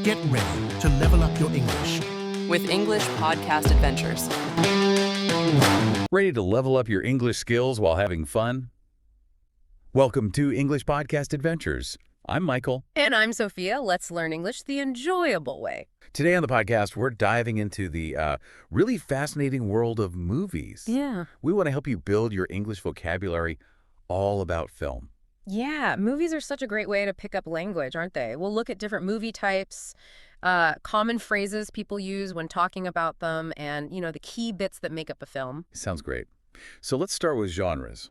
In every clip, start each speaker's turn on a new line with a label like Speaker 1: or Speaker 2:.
Speaker 1: Get ready to level up your English
Speaker 2: with English Podcast Adventures.
Speaker 3: Ready to level up your English skills while having fun? Welcome to English Podcast Adventures. I'm Michael.
Speaker 2: And I'm Sophia. Let's learn English the enjoyable way.
Speaker 3: Today on the podcast, we're diving into the really fascinating world of movies.
Speaker 2: Yeah.
Speaker 3: We want to help you build your English vocabulary all about film.
Speaker 2: Yeah, movies are such a great way to pick up language, aren't they? We'll look at different movie types, common phrases people use when talking about them, and, the key bits that make up a film.
Speaker 3: Sounds great. So let's start with genres.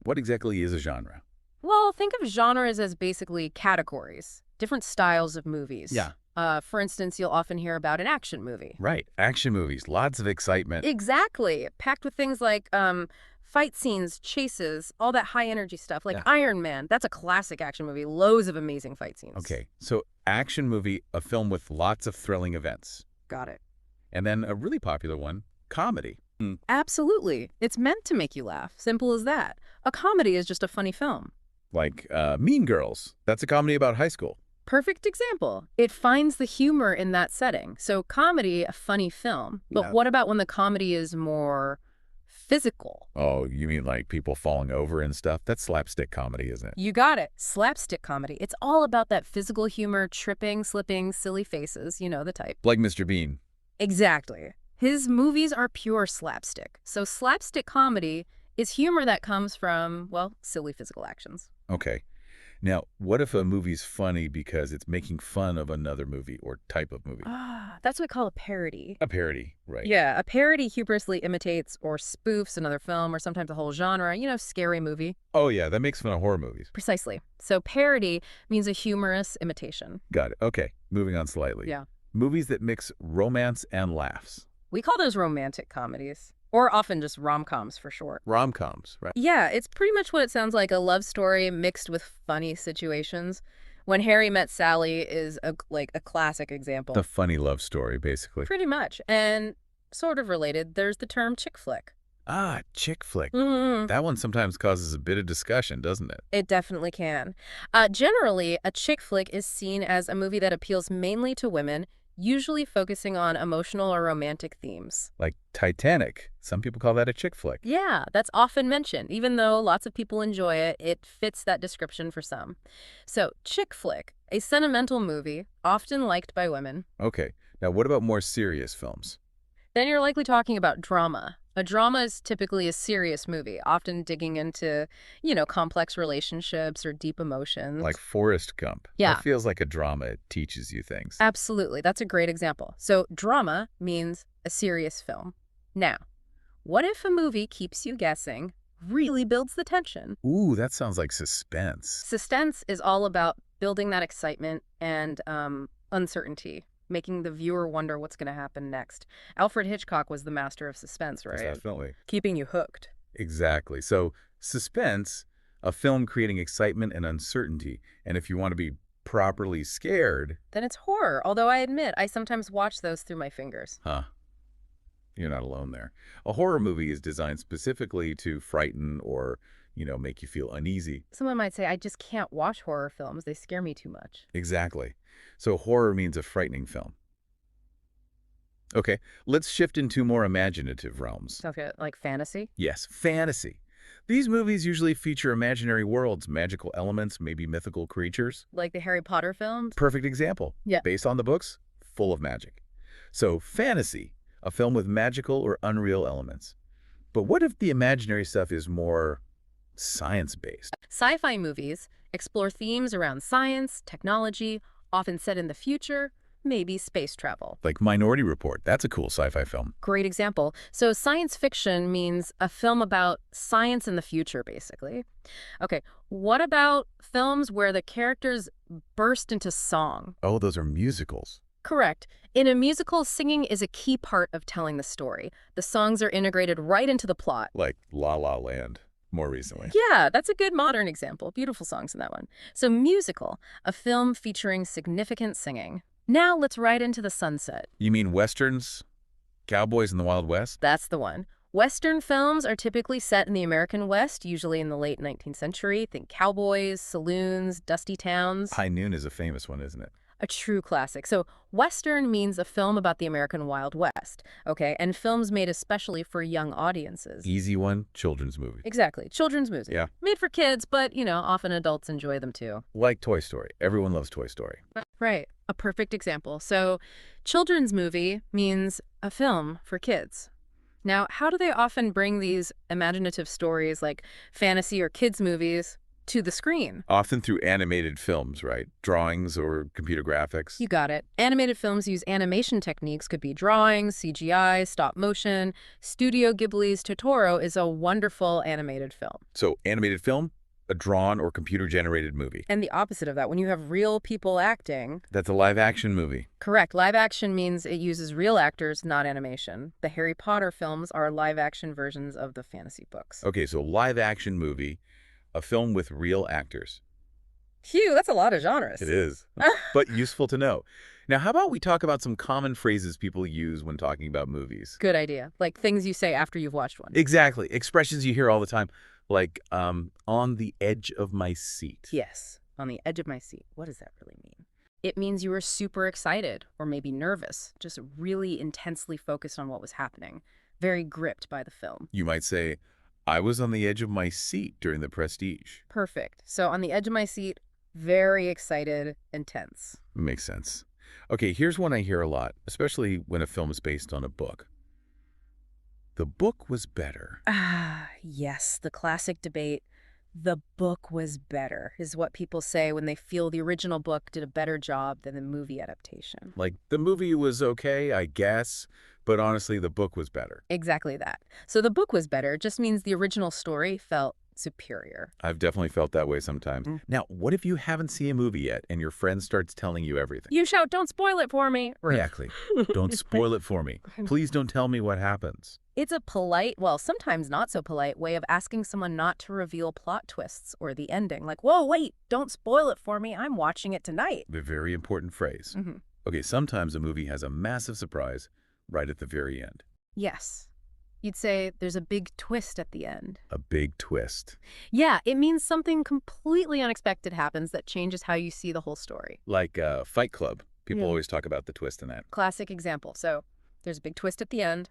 Speaker 3: What exactly is a genre?
Speaker 2: Well, think of genres as basically categories, different styles of movies.
Speaker 3: Yeah.
Speaker 2: For instance, you'll often hear about an action movie.
Speaker 3: Right. Action movies. Lots of excitement.
Speaker 2: Exactly. Packed with things like fight scenes, chases, all that high-energy stuff, like Iron Man. That's a classic action movie. Loads of amazing fight scenes.
Speaker 3: Okay. So action movie, a film with lots of thrilling events.
Speaker 2: Got it.
Speaker 3: And then a really popular one, comedy.
Speaker 2: Absolutely. It's meant to make you laugh. Simple as that. A comedy is just a funny film.
Speaker 3: Like Mean Girls. That's a comedy about high school.
Speaker 2: Perfect example. It finds the humor in that setting. So comedy, a funny film. But what about when the comedy is more physical?
Speaker 3: Oh, you mean like people falling over and stuff? That's slapstick comedy, isn't it?
Speaker 2: You got it. Slapstick comedy. It's all about that physical humor, tripping, slipping, silly faces. You know the type.
Speaker 3: Like Mr. Bean.
Speaker 2: Exactly. His movies are pure slapstick. So slapstick comedy is humor that comes from, silly physical actions.
Speaker 3: Okay. Now, what if a movie's funny because it's making fun of another movie or type of movie?
Speaker 2: That's what we call a parody.
Speaker 3: A parody, right.
Speaker 2: Yeah, a parody humorously imitates or spoofs another film or sometimes a whole genre, scary movie.
Speaker 3: Oh, yeah, that makes fun of horror movies.
Speaker 2: Precisely. So parody means a humorous imitation.
Speaker 3: Got it. Okay, moving on slightly.
Speaker 2: Yeah.
Speaker 3: Movies that mix romance and laughs.
Speaker 2: We call those romantic comedies. Or often just rom-coms for short.
Speaker 3: Rom-coms, right?
Speaker 2: Yeah, it's pretty much what it sounds like, a love story mixed with funny situations. When Harry Met Sally is a classic example.
Speaker 3: The funny love story, basically.
Speaker 2: Pretty much. And sort of related, there's the term chick flick.
Speaker 3: Ah, chick flick.
Speaker 2: Mm-hmm.
Speaker 3: That one sometimes causes a bit of discussion, doesn't it?
Speaker 2: It definitely can. Generally, a chick flick is seen as a movie that appeals mainly to women, usually focusing on emotional or romantic themes.
Speaker 3: Like Titanic. Some people call that a chick flick.
Speaker 2: Yeah, that's often mentioned. Even though lots of people enjoy it, it fits that description for some. So, chick flick, a sentimental movie, often liked by women.
Speaker 3: Okay. Now, what about more serious films?
Speaker 2: Then you're likely talking about drama. A drama is typically a serious movie, often digging into, complex relationships or deep emotions.
Speaker 3: Like Forrest Gump.
Speaker 2: Yeah.
Speaker 3: That feels like a drama. It teaches you things.
Speaker 2: Absolutely. That's a great example. So drama means a serious film. Now, what if a movie keeps you guessing, really builds the tension?
Speaker 3: Ooh, that sounds like suspense.
Speaker 2: Suspense is all about building that excitement and uncertainty, making the viewer wonder what's going to happen next. Alfred Hitchcock was the master of suspense, right?
Speaker 3: Definitely.
Speaker 2: Keeping you hooked.
Speaker 3: Exactly. So suspense, a film creating excitement and uncertainty. And if you want to be properly scared...
Speaker 2: Then it's horror, although I admit I sometimes watch those through my fingers.
Speaker 3: Huh. You're not alone there. A horror movie is designed specifically to frighten or, make you feel uneasy.
Speaker 2: Someone might say, I just can't watch horror films. They scare me too much.
Speaker 3: Exactly. So horror means a frightening film. Okay, let's shift into more imaginative realms.
Speaker 2: Sounds good. Like fantasy?
Speaker 3: Yes, fantasy. These movies usually feature imaginary worlds, magical elements, maybe mythical creatures.
Speaker 2: Like the Harry Potter films?
Speaker 3: Perfect example.
Speaker 2: Yeah.
Speaker 3: Based on the books, full of magic. So fantasy, a film with magical or unreal elements. But what if the imaginary stuff is more science-based?
Speaker 2: Sci-fi movies explore themes around science, technology, often set in the future, maybe space travel.
Speaker 3: Like Minority Report. That's a cool sci-fi film.
Speaker 2: Great example. So science fiction means a film about science in the future, basically. Okay, what about films where the characters burst into song?
Speaker 3: Oh, those are musicals.
Speaker 2: Correct. In a musical, singing is a key part of telling the story. The songs are integrated right into the plot.
Speaker 3: Like La La Land, more recently.
Speaker 2: Yeah, that's a good modern example. Beautiful songs in that one. So musical, a film featuring significant singing. Now let's ride into the sunset.
Speaker 3: You mean Westerns? Cowboys in the Wild West?
Speaker 2: That's the one. Western films are typically set in the American West, usually in the late 19th century. Think cowboys, saloons, dusty towns.
Speaker 3: High Noon is a famous one, isn't it?
Speaker 2: A true classic. So Western means a film about the American Wild West, okay? And films made especially for young audiences.
Speaker 3: Easy one, children's movie.
Speaker 2: Exactly. Children's movies.
Speaker 3: Yeah.
Speaker 2: Made for kids, but, often adults enjoy them too.
Speaker 3: Like Toy Story. Everyone loves Toy Story.
Speaker 2: Right. A perfect example. So children's movie means a film for kids. Now, how do they often bring these imaginative stories like fantasy or kids' movies to the screen?
Speaker 3: Often through animated films, right? Drawings or computer graphics.
Speaker 2: You got it. Animated films use animation techniques, could be drawings, CGI, stop motion. Studio Ghibli's Totoro is a wonderful animated film.
Speaker 3: So animated film, a drawn or computer-generated movie.
Speaker 2: And the opposite of that, when you have real people acting.
Speaker 3: That's a live-action movie.
Speaker 2: Correct. Live action means it uses real actors, not animation. The Harry Potter films are live-action versions of the fantasy books.
Speaker 3: Okay, so live-action movie, a film with real actors.
Speaker 2: Phew, that's a lot of genres.
Speaker 3: It is, but useful to know. Now, how about we talk about some common phrases people use when talking about movies?
Speaker 2: Good idea. Like things you say after you've watched one.
Speaker 3: Exactly. Expressions you hear all the time, like on the edge of my seat.
Speaker 2: Yes, on the edge of my seat. What does that really mean? It means you were super excited or maybe nervous, just really intensely focused on what was happening, very gripped by the film.
Speaker 3: You might say, I was on the edge of my seat during The Prestige.
Speaker 2: Perfect. So on the edge of my seat, very excited and tense.
Speaker 3: Makes sense. Okay, here's one I hear a lot, especially when a film is based on a book. The book was better.
Speaker 2: Ah, yes, the classic debate. The book was better is what people say when they feel the original book did a better job than the movie adaptation.
Speaker 3: Like, the movie was okay, I guess, but honestly, the book was better.
Speaker 2: Exactly that. So the book was better just means the original story felt superior.
Speaker 3: I've definitely felt that way sometimes. Now, what if you haven't seen a movie yet and your friend starts telling you everything?
Speaker 2: You shout, "Don't spoil it for me."
Speaker 3: Exactly. Don't spoil it for me. Please don't tell me what happens.
Speaker 2: It's a polite, well, sometimes not so polite way of asking someone not to reveal plot twists or the ending. Like, whoa, wait, don't spoil it for me. I'm watching it tonight.
Speaker 3: The very important phrase.
Speaker 2: Mm-hmm.
Speaker 3: Okay, sometimes a movie has a massive surprise right at the very end.
Speaker 2: Yes. You'd say there's a big twist at the end.
Speaker 3: A big twist.
Speaker 2: Yeah, it means something completely unexpected happens that changes how you see the whole story.
Speaker 3: Like Fight Club. People
Speaker 2: Yeah.
Speaker 3: always talk about the twist in that.
Speaker 2: Classic example. So there's a big twist at the end,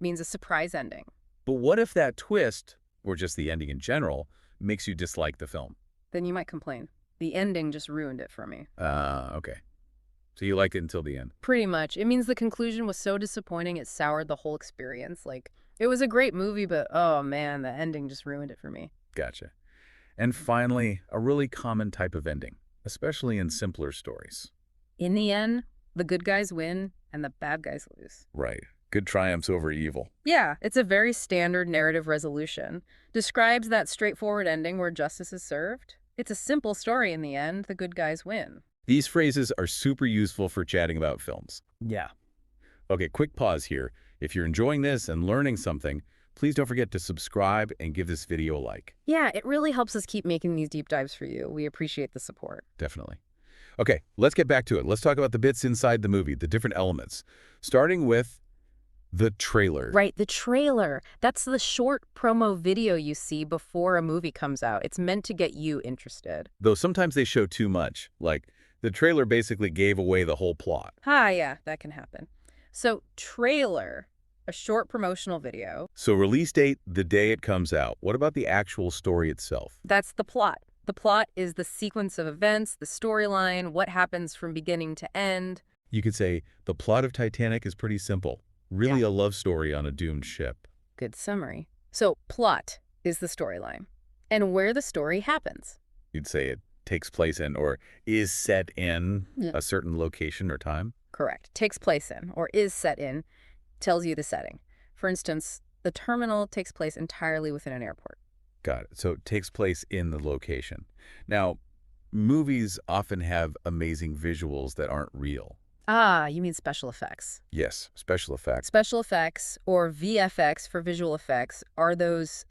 Speaker 2: means a surprise ending.
Speaker 3: But what if that twist, or just the ending in general, makes you dislike the film?
Speaker 2: Then you might complain. The ending just ruined it for me.
Speaker 3: Okay. So you liked it until the end.
Speaker 2: Pretty much. It means the conclusion was so disappointing it soured the whole experience. Like, it was a great movie, but oh man, the ending just ruined it for me.
Speaker 3: Gotcha. And finally, a really common type of ending, especially in simpler stories.
Speaker 2: In the end, the good guys win and the bad guys lose.
Speaker 3: Right. Good triumphs over evil.
Speaker 2: Yeah, it's a very standard narrative resolution. Describes that straightforward ending where justice is served. It's a simple story in the end. The good guys win.
Speaker 3: These phrases are super useful for chatting about films.
Speaker 2: Yeah.
Speaker 3: Okay, quick pause here. If you're enjoying this and learning something, please don't forget to subscribe and give this video a like.
Speaker 2: Yeah, it really helps us keep making these deep dives for you. We appreciate the support.
Speaker 3: Definitely. Okay, let's get back to it. Let's talk about the bits inside the movie, the different elements, starting with the trailer.
Speaker 2: Right, the trailer. That's the short promo video you see before a movie comes out. It's meant to get you interested.
Speaker 3: Though sometimes they show too much. Like, the trailer basically gave away the whole plot.
Speaker 2: Yeah, that can happen. So, trailer, a short promotional video.
Speaker 3: So release date, the day it comes out. What about the actual story itself?
Speaker 2: That's the plot. The plot is the sequence of events, the storyline, what happens from beginning to end.
Speaker 3: You could say, the plot of Titanic is pretty simple. Really a love story on a doomed ship.
Speaker 2: Good summary. So, plot is the storyline and where the story happens.
Speaker 3: You'd say it takes place in or is set in
Speaker 2: Yeah.
Speaker 3: a certain location or time.
Speaker 2: Correct. Takes place in or is set in, tells you the setting. For instance, the terminal takes place entirely within an airport.
Speaker 3: Got it. So it takes place in the location. Now, movies often have amazing visuals that aren't real.
Speaker 2: You mean special effects.
Speaker 3: Yes, special effects.
Speaker 2: Special effects, or VFX for visual effects, are those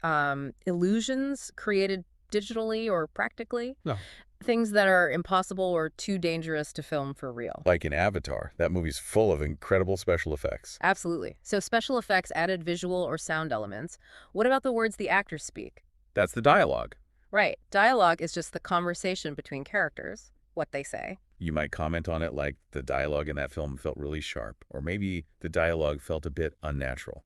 Speaker 2: illusions created digitally or practically?
Speaker 3: No.
Speaker 2: Things that are impossible or too dangerous to film for real.
Speaker 3: Like in Avatar, that movie's full of incredible special effects.
Speaker 2: Absolutely. So special effects added visual or sound elements. What about the words the actors speak?
Speaker 3: That's the dialogue.
Speaker 2: Right. Dialogue is just the conversation between characters, what they say.
Speaker 3: You might comment on it like the dialogue in that film felt really sharp, or maybe the dialogue felt a bit unnatural.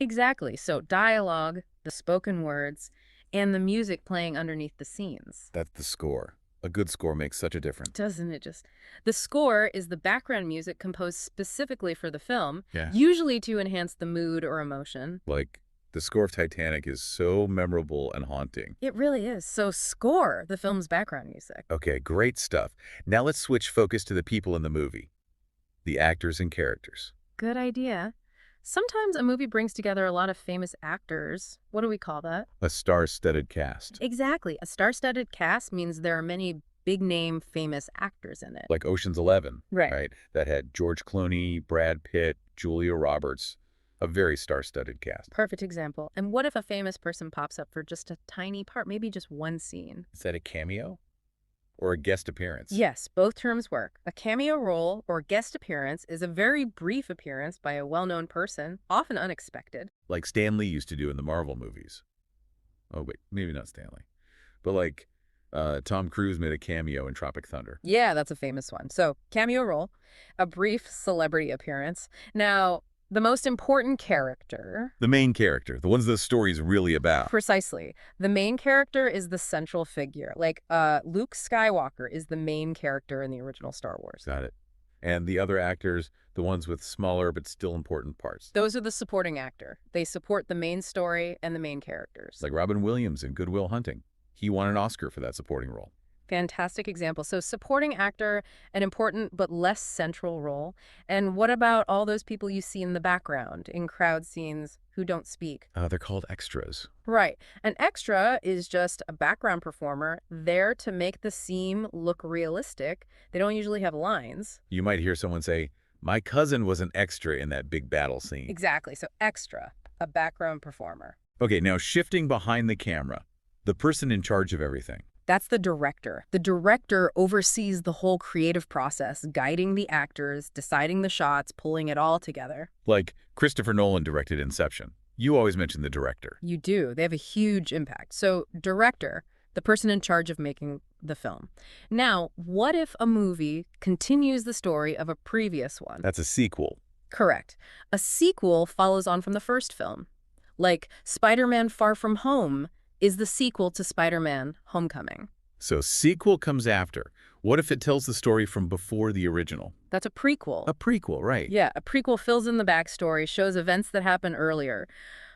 Speaker 2: Exactly. So dialogue, the spoken words, and the music playing underneath the scenes.
Speaker 3: That's the score. A good score makes such a difference.
Speaker 2: Doesn't it just? The score is the background music composed specifically for the film,
Speaker 3: Yeah.
Speaker 2: usually to enhance the mood or emotion.
Speaker 3: Like, the score of Titanic is so memorable and haunting.
Speaker 2: It really is. So score, the film's background music.
Speaker 3: Okay, great stuff. Now let's switch focus to the people in the movie. The actors and characters.
Speaker 2: Good idea. Sometimes a movie brings together a lot of famous actors. What do we call that?
Speaker 3: A star-studded cast.
Speaker 2: Exactly. A star-studded cast means there are many big-name famous actors in it.
Speaker 3: Like Ocean's 11,
Speaker 2: Right.
Speaker 3: That had George Clooney, Brad Pitt, Julia Roberts. A very star-studded cast.
Speaker 2: Perfect example. And what if a famous person pops up for just a tiny part, maybe just one scene?
Speaker 3: Is that a cameo? Or a guest appearance?
Speaker 2: Yes, both terms work. A cameo role or guest appearance is a very brief appearance by a well-known person, often unexpected.
Speaker 3: Like Stan Lee used to do in the Marvel movies. Oh, wait, maybe not Stan Lee. But like Tom Cruise made a cameo in Tropic Thunder.
Speaker 2: Yeah, that's a famous one. So, cameo role, a brief celebrity appearance. Now, the most important character.
Speaker 3: The main character, the ones the story's really about.
Speaker 2: Precisely. The main character is the central figure. Like, Luke Skywalker is the main character in the original Star Wars.
Speaker 3: Got it. And the other actors, the ones with smaller but still important parts.
Speaker 2: Those are the supporting actor. They support the main story and the main characters.
Speaker 3: Like Robin Williams in Good Will Hunting. He won an Oscar for that supporting role.
Speaker 2: Fantastic example. So supporting actor, an important but less central role. And what about all those people you see in the background, in crowd scenes, who don't speak?
Speaker 3: They're called extras.
Speaker 2: Right. An extra is just a background performer there to make the scene look realistic. They don't usually have lines.
Speaker 3: You might hear someone say, my cousin was an extra in that big battle scene.
Speaker 2: Exactly. So extra, a background performer.
Speaker 3: Okay, now shifting behind the camera, the person in charge of everything.
Speaker 2: That's the director. The director oversees the whole creative process, guiding the actors, deciding the shots, pulling it all together.
Speaker 3: Like Christopher Nolan directed Inception. You always mention the director.
Speaker 2: You do. They have a huge impact. So, director, the person in charge of making the film. Now, what if a movie continues the story of a previous one?
Speaker 3: That's a sequel.
Speaker 2: Correct. A sequel follows on from the first film. Like Spider-Man Far From Home is the sequel to Spider-Man Homecoming.
Speaker 3: So sequel comes after. What if it tells the story from before the original?
Speaker 2: That's a prequel.
Speaker 3: A prequel, right.
Speaker 2: Yeah, a prequel fills in the backstory, shows events that happened earlier.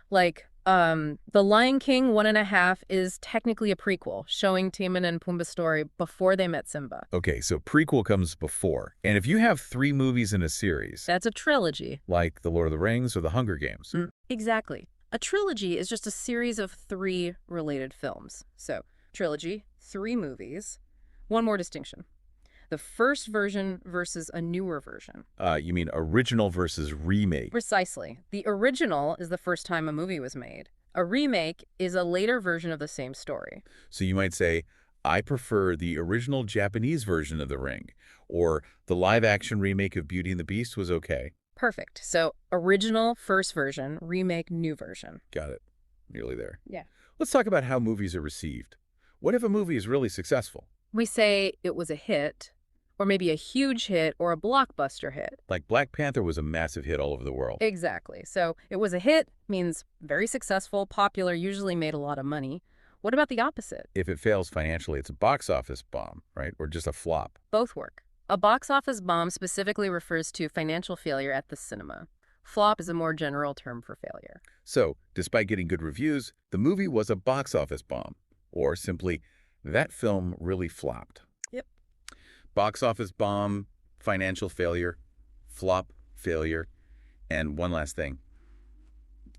Speaker 2: Like, The Lion King 1.5 is technically a prequel, showing Timon and Pumbaa's story before they met Simba.
Speaker 3: Okay, so prequel comes before. And if you have 3 movies in a series,
Speaker 2: That's a trilogy.
Speaker 3: like The Lord of the Rings or The Hunger Games,
Speaker 2: Exactly. A trilogy is just a series of 3 related films. So, trilogy, 3 movies. One more distinction. The first version versus a newer version.
Speaker 3: you mean original versus remake.
Speaker 2: Precisely. The original is the first time a movie was made. A remake is a later version of the same story.
Speaker 3: So you might say, I prefer the original Japanese version of The Ring, or the live-action remake of Beauty and the Beast was okay.
Speaker 2: Perfect. So, original, first version, remake, new version.
Speaker 3: Got it. Nearly there.
Speaker 2: Yeah.
Speaker 3: Let's talk about how movies are received. What if a movie is really successful?
Speaker 2: We say it was a hit, or maybe a huge hit, or a blockbuster hit.
Speaker 3: Like Black Panther was a massive hit all over the world.
Speaker 2: Exactly. So, it was a hit means very successful, popular, usually made a lot of money. What about the opposite?
Speaker 3: If it fails financially, it's a box office bomb, right? Or just a flop.
Speaker 2: Both work. A box office bomb specifically refers to financial failure at the cinema. Flop is a more general term for failure.
Speaker 3: So, despite getting good reviews, the movie was a box office bomb. Or simply, that film really flopped.
Speaker 2: Yep.
Speaker 3: Box office bomb, financial failure, flop, failure, and one last thing.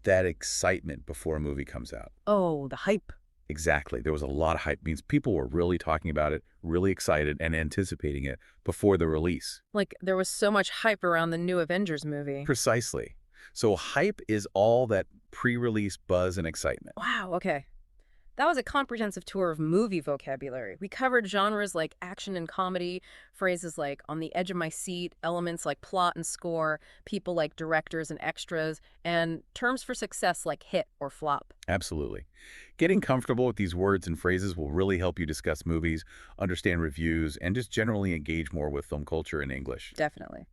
Speaker 3: That excitement before a movie comes out.
Speaker 2: Oh, the hype.
Speaker 3: Exactly. There was a lot of hype. It means people were really talking about it, really excited, and anticipating it before the release.
Speaker 2: Like, there was so much hype around the new Avengers movie.
Speaker 3: Precisely. So hype is all that pre-release buzz and excitement.
Speaker 2: Wow, okay. That was a comprehensive tour of movie vocabulary. We covered genres like action and comedy, phrases like on the edge of my seat, elements like plot and score, people like directors and extras, and terms for success like hit or flop.
Speaker 3: Absolutely. Getting comfortable with these words and phrases will really help you discuss movies, understand reviews, and just generally engage more with film culture in English.
Speaker 2: Definitely.